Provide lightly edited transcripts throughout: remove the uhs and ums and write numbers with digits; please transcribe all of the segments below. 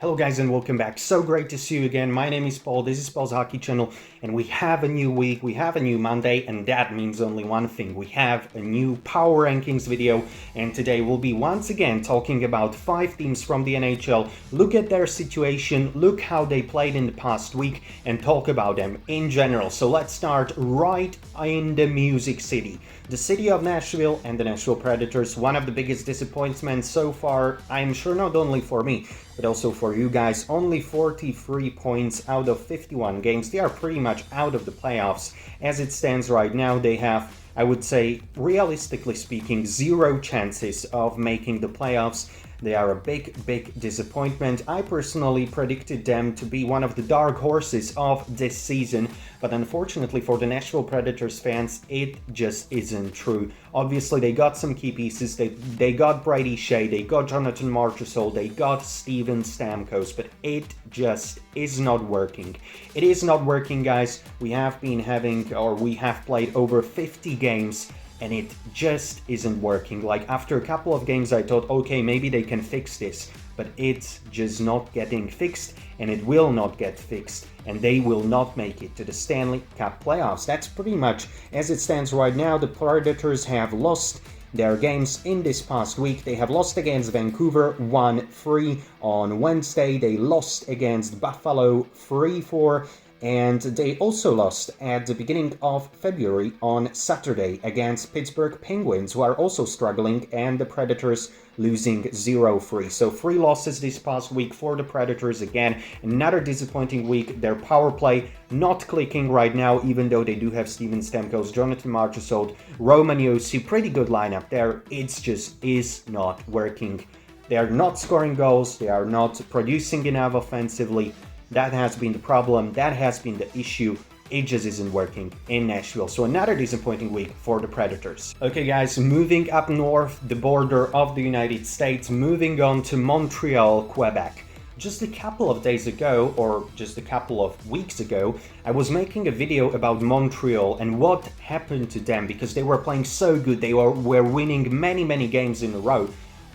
Hello guys and welcome back. So great to see you again. My name is Paul, this is Paul's Hockey Channel, and we have a new week, we have a new Monday, and that means only one thing. We have a new Power Rankings video, and today we'll be once again talking about 5 teams from the NHL, look at their situation, look how they played in the past week, and talk about them in general. So let's start right in the Music City. The city of Nashville and the Nashville Predators, one of the biggest disappointments so far, I'm sure not only for me, but also for you guys. Only 43 points out of 51 games. They are pretty much out of the playoffs. As it stands right now, they have, I would say, realistically speaking, 0 chances of making the playoffs. They are a big disappointment. I personally predicted them to be one of the dark horses of this season, but unfortunately for the Nashville Predators fans, it just isn't true. Obviously, they got some key pieces. They got Brady Shea, they got Jonathan Marchessault, they got Steven Stamkos, but it just is not working. It is not working, guys. We have played over 50 games, and it just isn't working. Like, after a couple of games I thought, okay, maybe they can fix this, but it's just not getting fixed, and it will not get fixed, and they will not make it to the Stanley Cup playoffs. That's pretty much as it stands right now. The Predators have lost their games in this past week. They have lost against Vancouver 1-3 on Wednesday. They lost against Buffalo 3-4. And they also lost at the beginning of February on Saturday against Pittsburgh Penguins, who are also struggling, and the Predators losing 0-3. So 3 losses this past week for the Predators. Again, another disappointing week. Their power play not clicking right now, even though they do have Steven Stamkos, Jonathan Marchessault, Roman Josi, pretty good lineup there. It just is not working. They are not scoring goals. They are not producing enough offensively. That has been the problem, that has been the issue. It just isn't working in Nashville. So another disappointing week for the Predators. Okay guys, moving up north, the border of the United States, moving on to Montreal, Quebec. Just a couple of days ago, or just a couple of weeks ago, I was making a video about Montreal and what happened to them, because they were playing so good, they were winning many games in a row.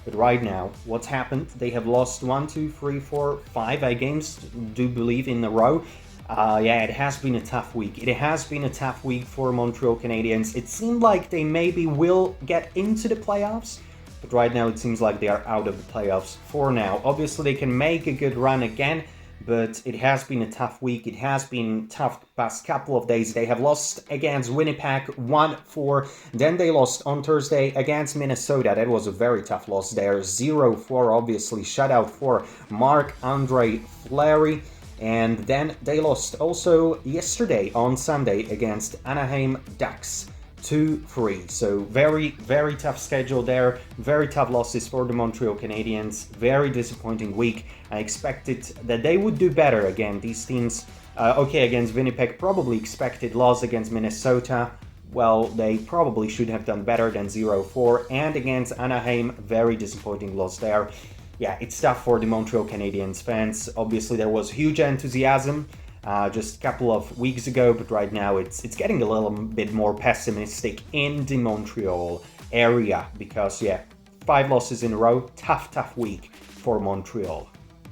But right now, what's happened? They have lost 1, 2, 3, 4, 5 games, do believe, in a row. It has been a tough week. It has been a tough week for Montreal Canadiens. It seemed like they maybe will get into the playoffs, but right now it seems like they are out of the playoffs for now. Obviously, they can make a good run again, but it has been a tough week. It has been tough the past couple of days. They have lost against Winnipeg 1-4. Then they lost on Thursday against Minnesota. That was a very tough loss there. 0-4, obviously. Shutout for Marc-Andre Fleury. And then they lost also yesterday on Sunday against Anaheim Ducks 2-3. So very tough schedule there. Very tough losses for the Montreal Canadiens. Very disappointing week. I expected that they would do better again. These teams, against Winnipeg, probably expected loss against Minnesota. Well, they probably should have done better than 0-4. And against Anaheim, very disappointing loss there. Yeah, it's tough for the Montreal Canadiens fans. Obviously, there was huge enthusiasm just a couple of weeks ago, but right now it's getting a little bit more pessimistic in the Montreal area, because 5 losses in a row, tough week for Montreal.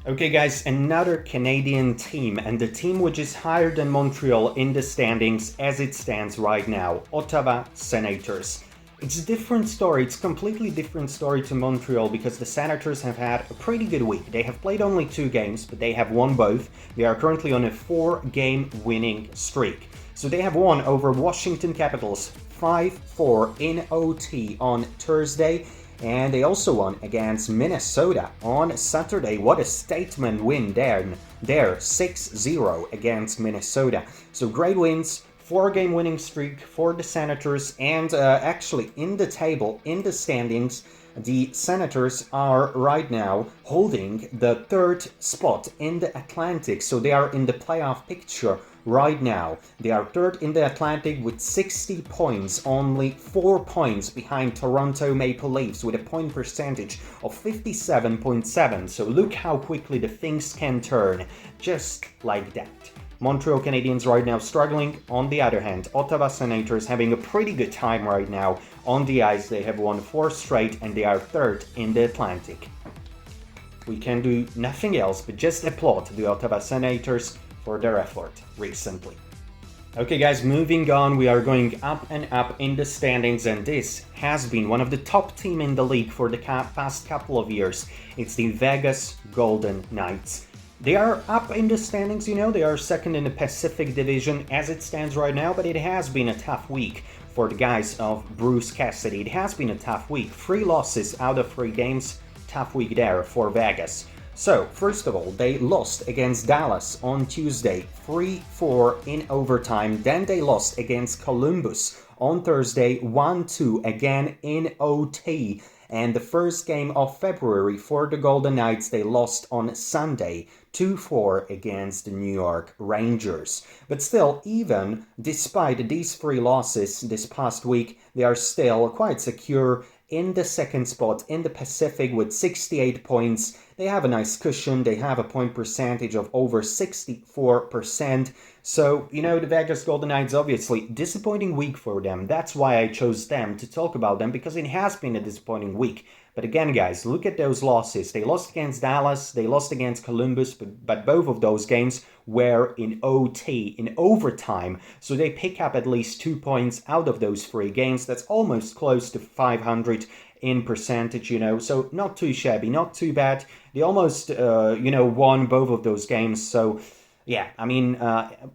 Okay guys, another Canadian team, and the team which is higher than Montreal in the standings as it stands right now, Ottawa Senators. It's a different story, it's a completely different story to Montreal, because the Senators have had a pretty good week. They have played only 2 games, but they have won both. They are currently on a 4-game winning streak. So they have won over Washington Capitals 5-4 in OT on Thursday, and they also won against Minnesota on Saturday. What a statement win there 6-0 against Minnesota. So great wins. 4-game winning streak for the Senators, and actually in the table, in the standings, the Senators are right now holding the 3rd spot in the Atlantic, so they are in the playoff picture right now. They are 3rd in the Atlantic with 60 points, only 4 points behind Toronto Maple Leafs with a point percentage of 57.7, so look how quickly the things can turn, just like that. Montreal Canadiens right now struggling. On the other hand, Ottawa Senators having a pretty good time right now on the ice. They have won 4 straight and they are 3rd in the Atlantic. we can do nothing else but just applaud the Ottawa Senators for their effort recently. Okay guys, moving on, we are going up and up in the standings, and this has been one of the top teams in the league for the past couple of years. It's the Vegas Golden Knights. They are up in the standings, you know, they are second in the Pacific Division as it stands right now, but it has been a tough week for the guys of Bruce Cassidy. It has been a tough week. 3 losses out of 3 games, tough week there for Vegas. So, first of all, they lost against Dallas on Tuesday, 3-4 in overtime. Then they lost against Columbus on Thursday, 1-2 again in OT. And the first game of February for the Golden Knights, they lost on Sunday, 2-4 against the New York Rangers. But still, even despite these 3 losses this past week, they are still quite secure in the second spot in the Pacific with 68 points. They have a nice cushion. They have a point percentage of over 64%. So, you know, the Vegas Golden Knights, obviously, disappointing week for them. That's why I chose them to talk about them, because it has been a disappointing week. But again, guys, look at those losses. They lost against Dallas, they lost against Columbus, but both of those games were in OT, in overtime. So they pick up at least 2 points out of those 3 games. That's almost close to 500 in percentage, you know, so not too shabby, not too bad. They almost, won both of those games. So, yeah, I mean,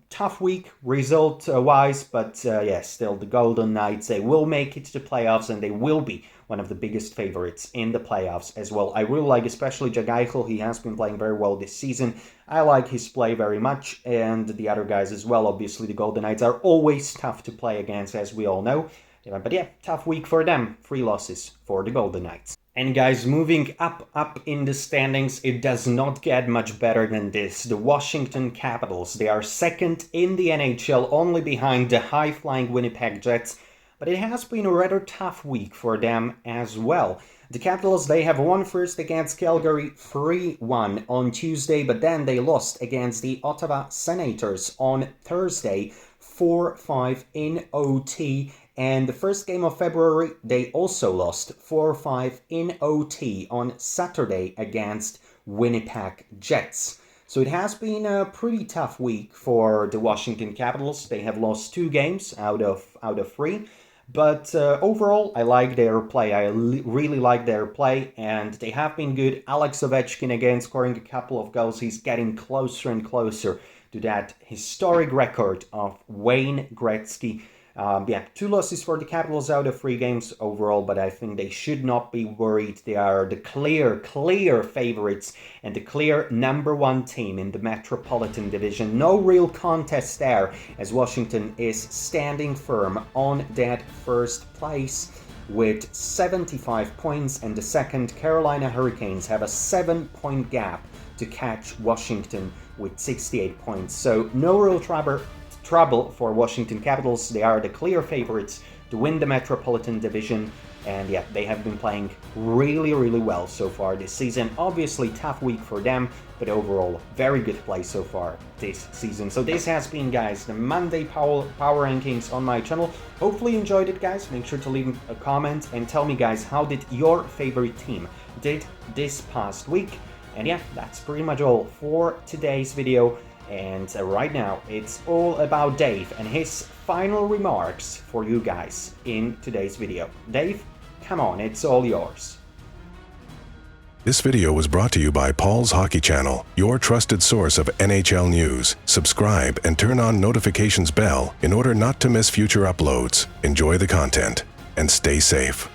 tough week result-wise, but yeah, still the Golden Knights, they will make it to the playoffs, and they will be one of the biggest favorites in the playoffs as well. I really like especially Jack Eichel. He has been playing very well this season. I like his play very much, and the other guys as well. Obviously, the Golden Knights are always tough to play against, as we all know. But yeah, tough week for them. 3 losses for the Golden Knights. And guys, moving up in the standings, it does not get much better than this. The Washington Capitals, they are second in the NHL, only behind the high-flying Winnipeg Jets. But it has been a rather tough week for them as well. The Capitals, they have won first against Calgary 3-1 on Tuesday, but then they lost against the Ottawa Senators on Thursday 4-5 in OT. And the first game of February, they also lost 4-5 in OT on Saturday against Winnipeg Jets. So it has been a pretty tough week for the Washington Capitals. They have lost 2 games out of 3. But overall, I like their play. I really like their play, and they have been good. Alex Ovechkin again scoring a couple of goals. He's getting closer and closer to that historic record of Wayne Gretzky. 2 losses for the Capitals out of 3 games overall, but I think they should not be worried. They are the clear favorites and the clear #1 team in the Metropolitan Division. No real contest there, as Washington is standing firm on that first place with 75 points, and the second, Carolina Hurricanes, have a 7-point gap to catch Washington with 68 points. So no real trouble for Washington Capitals. They are the clear favorites to win the Metropolitan Division, and yeah, they have been playing really well so far this season. Obviously tough week for them, but overall very good play so far this season. So this has been, guys, the Monday Power Rankings on my channel. Hopefully you enjoyed it, guys. Make sure to leave a comment and tell me, guys, how did your favorite team did this past week. And yeah, that's pretty much all for today's video. And right now, it's all about Dave and his final remarks for you guys in today's video. Dave, come on, it's all yours. This video was brought to you by Paul's Hockey Channel, your trusted source of NHL news. Subscribe and turn on notifications bell in order not to miss future uploads. Enjoy the content and stay safe.